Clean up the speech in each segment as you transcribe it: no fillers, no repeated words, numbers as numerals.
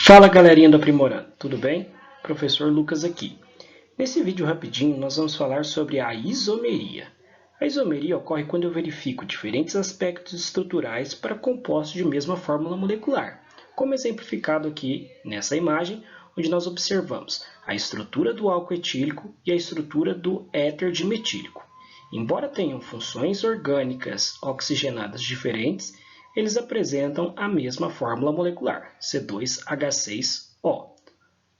Fala galerinha do Aprimorando, tudo bem? Professor Lucas aqui. Nesse vídeo rapidinho nós vamos falar sobre a isomeria. A isomeria ocorre quando eu verifico diferentes aspectos estruturais para compostos de mesma fórmula molecular, como exemplificado aqui nessa imagem, onde nós observamos a estrutura do álcool etílico e a estrutura do éter dimetílico. Embora tenham funções orgânicas oxigenadas diferentes, eles apresentam a mesma fórmula molecular, C2H6O.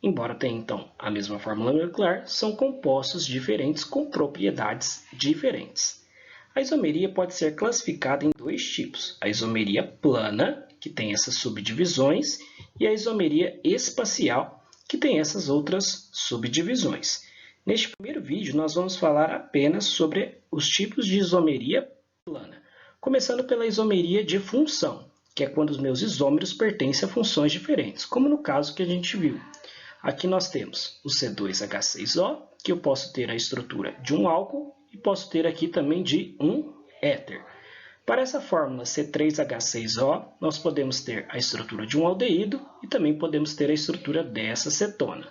Embora tenham, então, a mesma fórmula molecular, são compostos diferentes com propriedades diferentes. A isomeria pode ser classificada em dois tipos: a isomeria plana, que tem essas subdivisões, e a isomeria espacial, que tem essas outras subdivisões. Neste primeiro vídeo, nós vamos falar apenas sobre os tipos de isomeria plana. Começando pela isomeria de função, que é quando os meus isômeros pertencem a funções diferentes, como no caso que a gente viu. Aqui nós temos o C2H6O, que eu posso ter a estrutura de um álcool e posso ter aqui também de um éter. Para essa fórmula C3H6O, nós podemos ter a estrutura de um aldeído e também podemos ter a estrutura dessa cetona.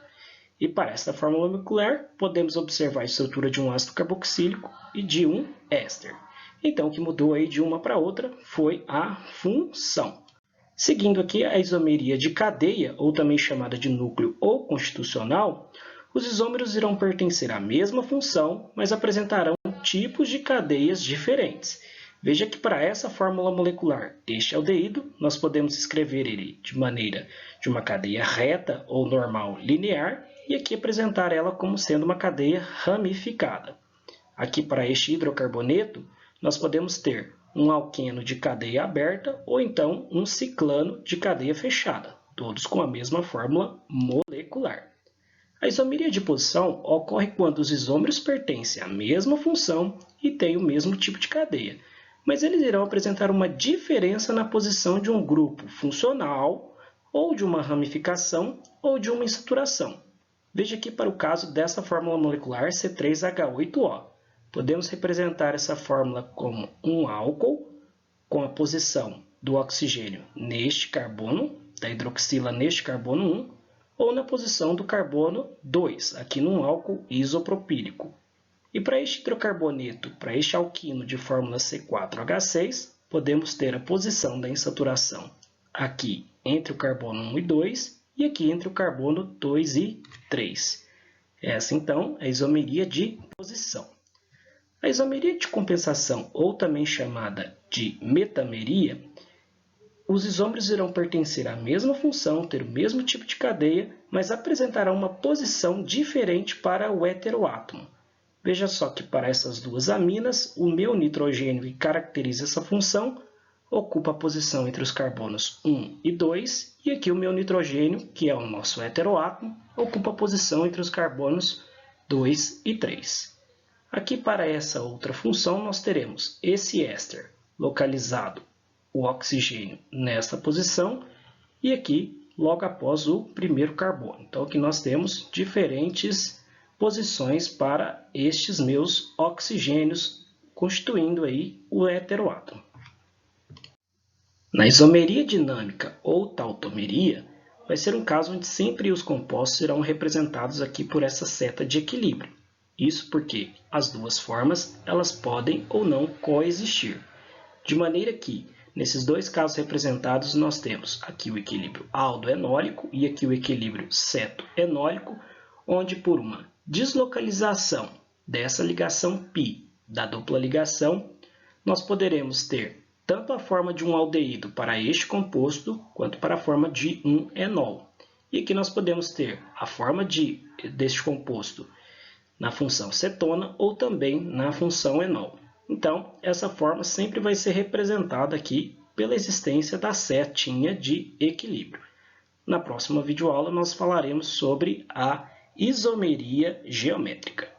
E para esta fórmula molecular, podemos observar a estrutura de um ácido carboxílico e de um éster. Então, o que mudou aí de uma para outra foi a função. Seguindo aqui a isomeria de cadeia, ou também chamada de núcleo ou constitucional, os isômeros irão pertencer à mesma função, mas apresentarão tipos de cadeias diferentes. Veja que para essa fórmula molecular deste aldeído, nós podemos escrever ele de maneira de uma cadeia reta ou normal linear, e aqui apresentar ela como sendo uma cadeia ramificada. Aqui para este hidrocarboneto, nós podemos ter um alqueno de cadeia aberta ou então um ciclano de cadeia fechada, todos com a mesma fórmula molecular. A isomeria de posição ocorre quando os isômeros pertencem à mesma função e têm o mesmo tipo de cadeia, mas eles irão apresentar uma diferença na posição de um grupo funcional, ou de uma ramificação, ou de uma insaturação. Veja aqui para o caso dessa fórmula molecular C3H8O. Podemos representar essa fórmula como um álcool, com a posição do oxigênio neste carbono, da hidroxila neste carbono 1, ou na posição do carbono 2, aqui num álcool isopropílico. E para este hidrocarboneto, para este alquino de fórmula C4H6, podemos ter a posição da insaturação aqui entre o carbono 1 e 2 e aqui entre o carbono 2 e 3. Essa, então, é a isomeria de posição. A isomeria de compensação, ou também chamada de metameria, os isômeros irão pertencer à mesma função, ter o mesmo tipo de cadeia, mas apresentarão uma posição diferente para o heteroátomo. Veja só que para essas duas aminas, o meu nitrogênio que caracteriza essa função ocupa a posição entre os carbonos 1 e 2, e aqui o meu nitrogênio, que é o nosso heteroátomo, ocupa a posição entre os carbonos 2 e 3. Aqui para essa outra função nós teremos esse éster localizado, o oxigênio nesta posição, e aqui logo após o primeiro carbono. Então aqui nós temos diferentes posições para estes meus oxigênios, constituindo aí o heteroátomo. Na isomeria dinâmica ou tautomeria, vai ser um caso onde sempre os compostos serão representados aqui por essa seta de equilíbrio. Isso porque as duas formas elas podem ou não coexistir. De maneira que, nesses dois casos representados, nós temos aqui o equilíbrio aldoenólico e aqui o equilíbrio cetoenólico, onde por uma deslocalização dessa ligação π da dupla ligação, nós poderemos ter tanto a forma de um aldeído para este composto, quanto para a forma de um enol. E aqui nós podemos ter a forma deste composto na função cetona ou também na função enol. Então, essa forma sempre vai ser representada aqui pela existência da setinha de equilíbrio. Na próxima videoaula, nós falaremos sobre a isomeria geométrica.